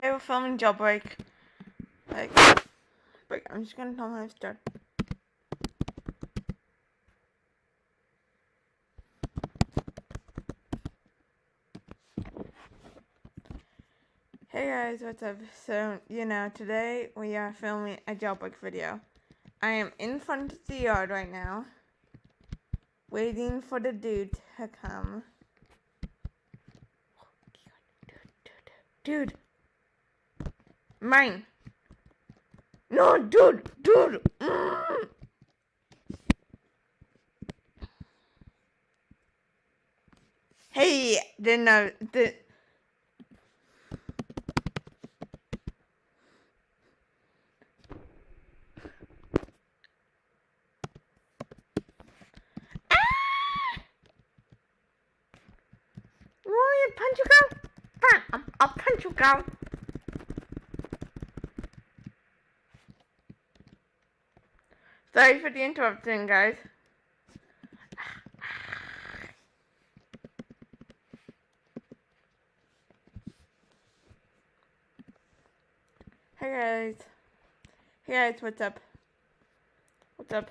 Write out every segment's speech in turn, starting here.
They were filming jailbreak. Like, wait, I'm just gonna tell them how to start. Hey guys, what's up? So, today we are filming a jailbreak video. I am in front of the yard right now, waiting for the dude to come. Dude! Mine! No, dude! Hey, didn't know, you want me to punch you, girl? Fine, I'll punch you, girl. Sorry for the interruption, guys. Hey guys, what's up? What's up?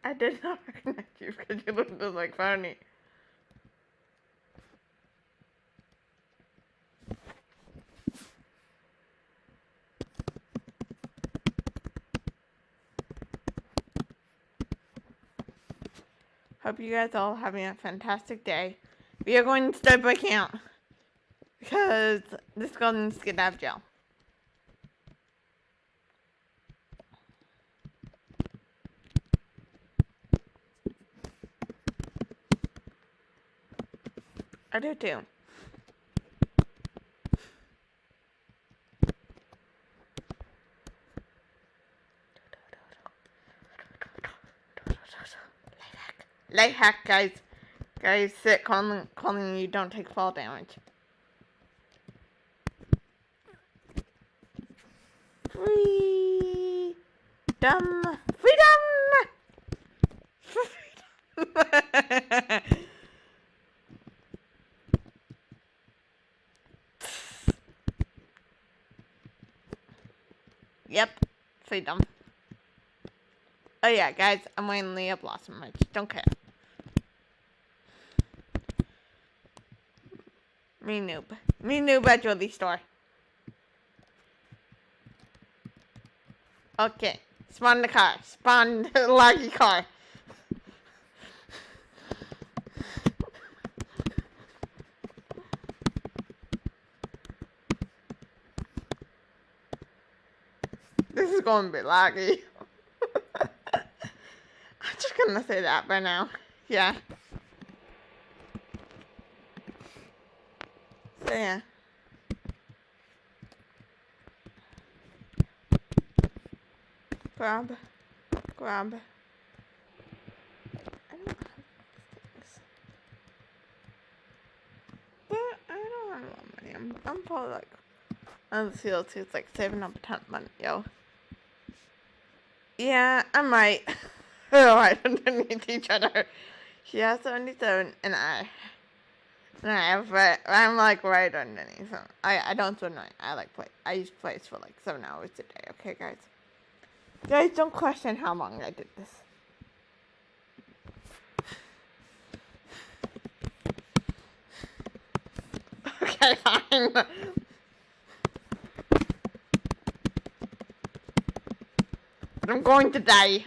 I did not recognize you because you looked just like Barney. Hope you guys all having a fantastic day. We are going to start breaking out because this girl needs to get out of jail. I do too. Life hack, guys. Guys, sit calling you don't take fall damage. Freedom! Yep, freedom. Oh yeah, guys, I'm wearing Leah Blossom merch. Don't care. Me noob at jewelry store. Okay, spawn the car. Spawn the laggy car. This is going to be laggy. I'm just gonna say that by now. Yeah. So yeah. Grab. I don't have things. But I don't have a lot of money. I'm probably like on the field too. It's like saving up a ton of money, yo. Yeah, I might. Oh, I don't need each other. She has 77 and I have I'm like right underneath. So I don't swim right. I used to play for like 7 hours a day. Okay, guys. Guys, don't question how long I did this. Okay, fine. But I'm going to die.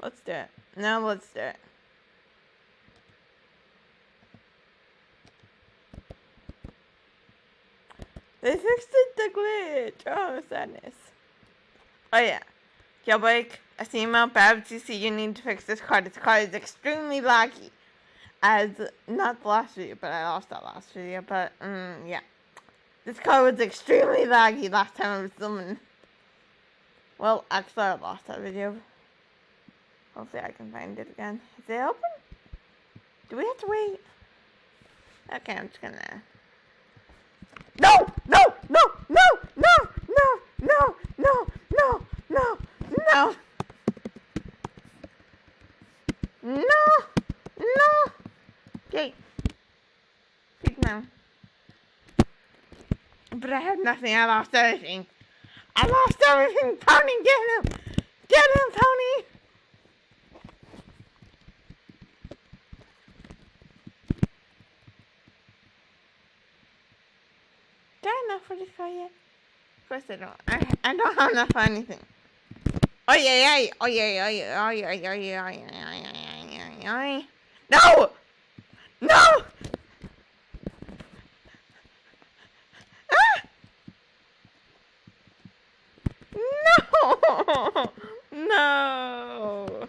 Let's do it. Now let's do it. They fixed the glitch. Oh, sadness. Oh yeah. Jailbreak, Asima, Babs, you see you need to fix this card. This card is extremely laggy. As, not the last video, but I lost that last video. But, yeah. This card was extremely laggy last time I was filming. Well, actually I lost that video. Hopefully I can find it again. Is it open? Do we have to wait? Okay, I'm just gonna... No! No! No! No! No! No! No! No! No! No! No! No! No! Okay. Big man. But I had nothing. I lost everything. I lost everything. Pony, get him! Get him, Pony! Do I have enough for this car yet? Of course I don't. I don't have enough for anything. Oh yeah. Oh yeah. No! No! Ah! No! No!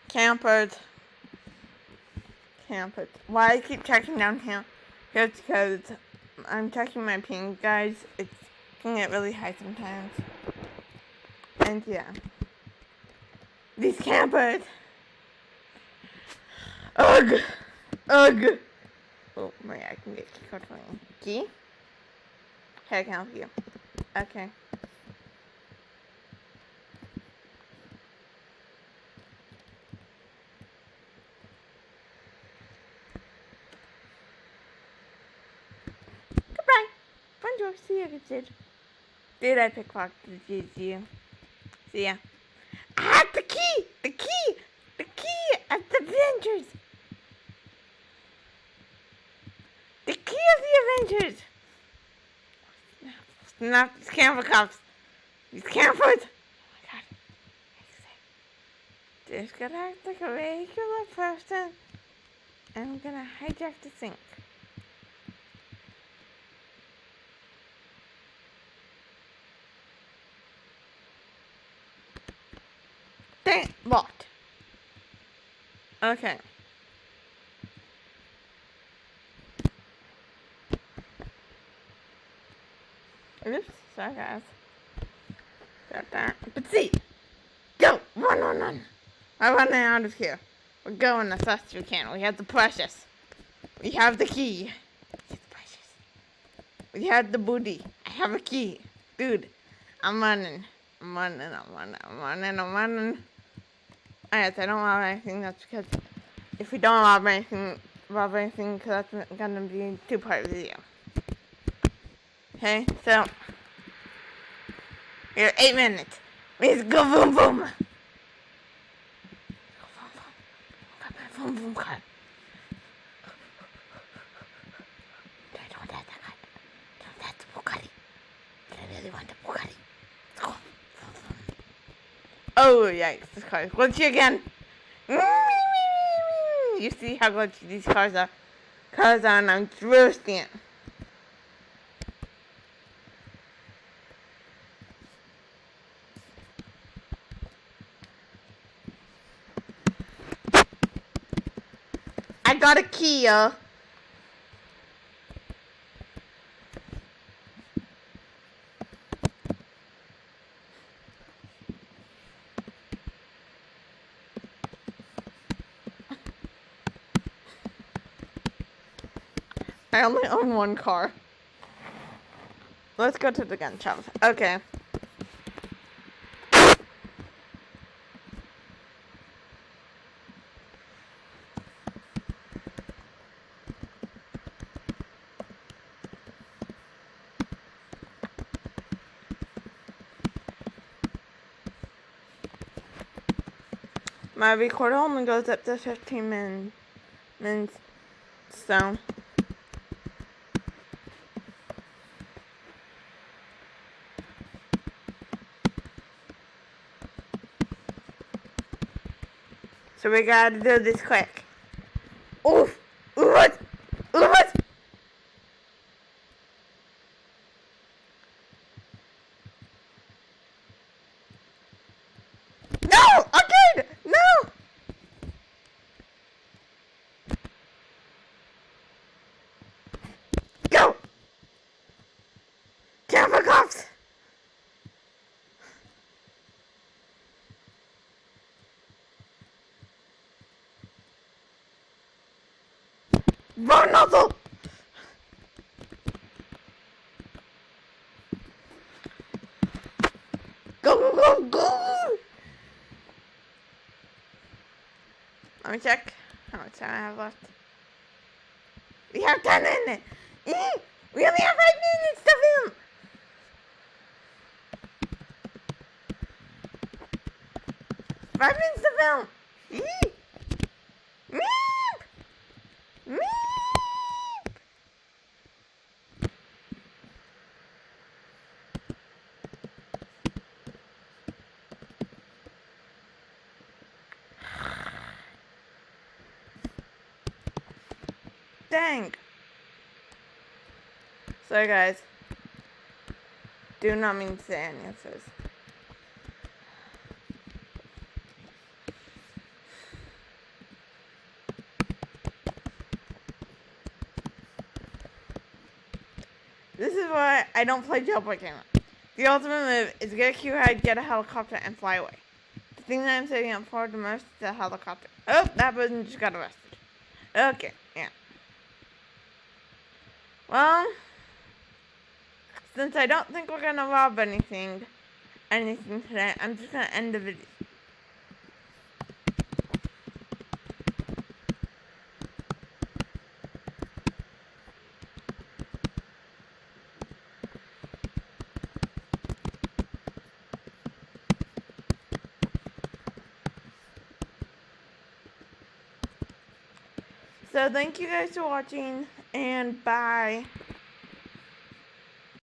Campered. Why I keep checking down here? It's because I'm checking my ping, guys. It can get really high sometimes. And yeah. These campers. Ugh. Ugh. Oh, maybe I can get key card for you. Key? Hey, I can help you. Okay. Goodbye. Bonjour. See you, good. Did I pickpocketed you? See ya. I have the key! The key! The key of the Avengers! The key of the Avengers! Snap these camera cops. These cameras! Oh my god. Just gonna act like a regular person. And I'm gonna hijack the sink. Dang it, locked. Okay. Oops, sorry guys. Got that. But see! Go! Run! I'm running out of here. We're going as fast as we can. We have the precious. We have the key. It's precious. We have the booty. I have a key. Dude, I'm running. Alright, I don't rob anything. That's because if we don't rob anything, because that's gonna be a two-part video. Okay, so you're 8 minutes. Let's go boom boom. Boom car. I don't want that car. I don't want the Bugatti. I really want the Bugatti. Let's go. Oh yikes! This car is glitchy again. You see how glitchy these cars are? Cars are, and I'm roasting it. I got a key, yo. I only own one car. Let's go to the gun shop. Okay. My recorder only goes up to 15 minutes, so. So we gotta do this quick. Oof! What? What? No! Again! No! Go! Careful, cops! Run, Nozzle! Go, go, go, go! Let me check how much time I have left. We have 10 minutes! We only have 5 minutes to film! 5 minutes to film! Meep! Meep! Dang! Sorry guys. Do not mean to say any of this. This is why I don't play jailbreak anymore. The ultimate move is get a cue hide, get a helicopter, and fly away. The thing that I'm saving up for the most is the helicopter. Oh, that person just got arrested. Okay, yeah. Well, since I don't think we're gonna rob anything today, I'm just gonna end the video. So thank you guys for watching, and bye.